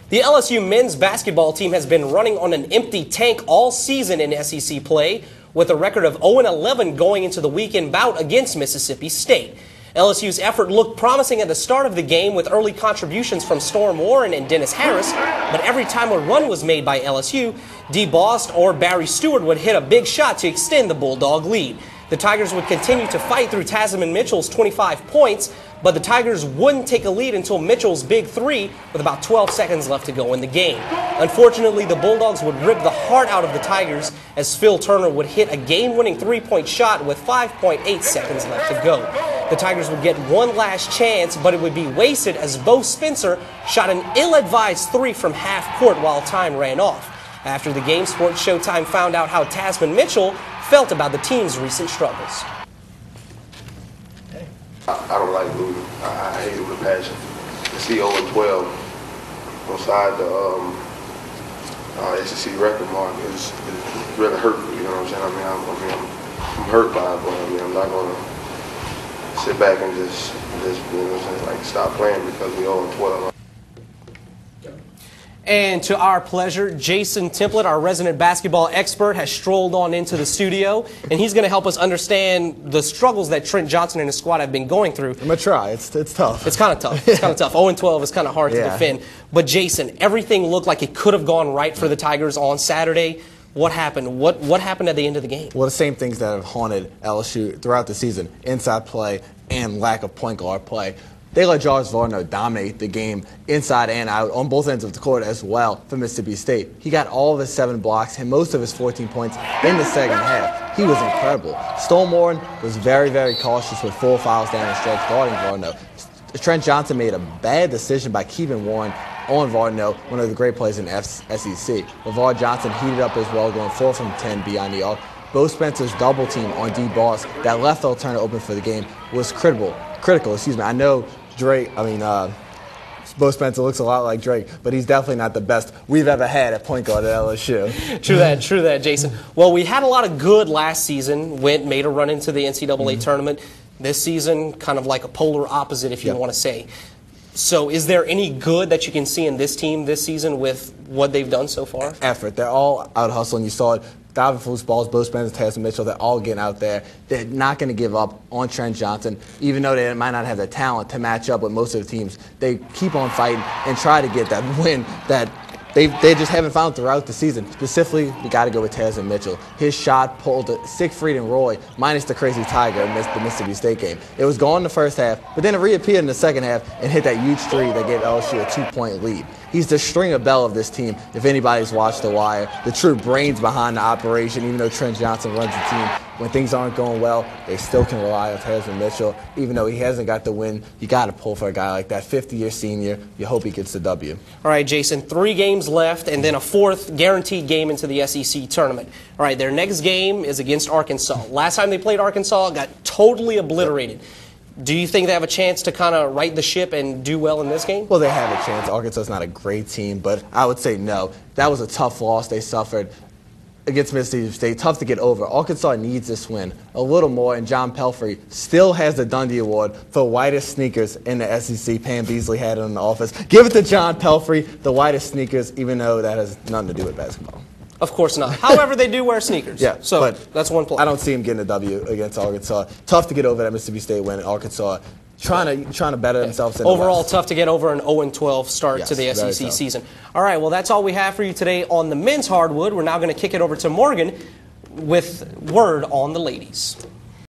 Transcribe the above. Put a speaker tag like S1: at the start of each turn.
S1: The LSU men's basketball team has been running on an empty tank all season in SEC play, with a record of 0-11 going into the weekend bout against Mississippi State. LSU's effort looked promising at the start of the game with early contributions from Storm Warren and Dennis Harris, but every time a run was made by LSU, D. Bost or Barry Stewart would hit a big shot to extend the Bulldog lead. The Tigers would continue to fight through Tasman Mitchell's 25 points, but the Tigers wouldn't take a lead until Mitchell's big three with about 12 seconds left to go in the game. Unfortunately, the Bulldogs would rip the heart out of the Tigers as Phil Turner would hit a game-winning three-point shot with 5.8 seconds left to go. The Tigers would get one last chance, but it would be wasted as Bo Spencer shot an ill-advised three from half court while time ran off. After the game, Sports Showtime found out how Tasman Mitchell felt about the team's recent struggles.
S2: I don't like losing. I hate it with a passion. To see 0-12 outside the SEC record mark is really hurtful. You know what I'm saying? I'm hurt by it, but I'm not going to sit back and just you know what I'm saying, like stop playing because we 0-12.
S1: And to our pleasure, Jason Template, our resident basketball expert, has strolled on into the studio, and he's going to help us understand the struggles that Trent Johnson and his squad have been going through.
S3: I'm going to try. It's tough.
S1: It's kind of tough. It's kind of tough. 0-12 is kind of hard to defend. But Jason, everything looked like it could have gone right for the Tigers on Saturday. What happened? What happened at the end of the game?
S3: Well, the same things that have haunted LSU throughout the season: inside play and lack of point guard play. They let Jarvis Varner dominate the game inside and out on both ends of the court as well for Mississippi State. He got all of his 7 blocks and most of his 14 points in the second half. He was incredible. Storm Warren was very, very cautious with 4 fouls down the stretch guarding Varner. Trent Johnson made a bad decision by keeping Warren on Varner, one of the great players in SEC. LeVar Johnson heated up as well, going 4 from 10 beyond the arc. Bo Spencer's double team on D. Boss that left Phil Turner open for the game was critical. I know Drake, Bo Spencer looks a lot like Drake, but he's definitely not the best we've ever had at point guard at LSU.
S1: True that, Jason. Well, we had a lot of good last season, made a run into the NCAA tournament. This season, kind of like a polar opposite, if you want to say. So is there any good that you can see in this team this season with what they've done so far?
S3: Effort. They're all out hustling. You saw it. Davin Foosballs, Bo Spencer, Tasman Mitchell, they're all getting out there. They're not going to give up on Trent Johnson, even though they might not have the talent to match up with most of the teams. They keep on fighting and try to get that win that they just haven't found throughout the season. Specifically, we got to go with Tasman Mitchell. His shot pulled Siegfried and Roy, minus the crazy Tiger in the Mississippi State game. It was gone in the first half, but then it reappeared in the second half and hit that huge three that gave LSU a 2-point lead. He's the stringer bell of this team. If anybody's watched The Wire, the true brains behind the operation, even though Trent Johnson runs the team, when things aren't going well, they still can rely on Tasman Mitchell. Even though he hasn't got the win, you got to pull for a guy like that. 50-year senior, you hope he gets the W.
S1: All right, Jason, 3 games left and then a 4th guaranteed game into the SEC tournament. All right, their next game is against Arkansas. Last time they played Arkansas, got totally obliterated. Do you think they have a chance to kind of right the ship and do well in this game?
S3: Well, they have a chance. Arkansas is not a great team, but I would say no. That was a tough loss they suffered against Mississippi State. Tough to get over. Arkansas needs this win a little more, and John Pelphrey still has the Dundee Award for whitest sneakers in the SEC. Pam Beasley had it in the office. Give it to John Pelphrey, the whitest sneakers, even though that has nothing to do with basketball.
S1: Of course not. However, they do wear sneakers.
S3: Yeah,
S1: so
S3: but
S1: that's one plus.
S3: I don't see him getting a W against Arkansas. Tough to get over that Mississippi State win. Arkansas trying to better themselves.
S1: Overall, tough to get over an 0-12 start to the SEC season. All right, well, that's all we have for you today on the men's hardwood. We're now going to kick it over to Morgan with word on the ladies.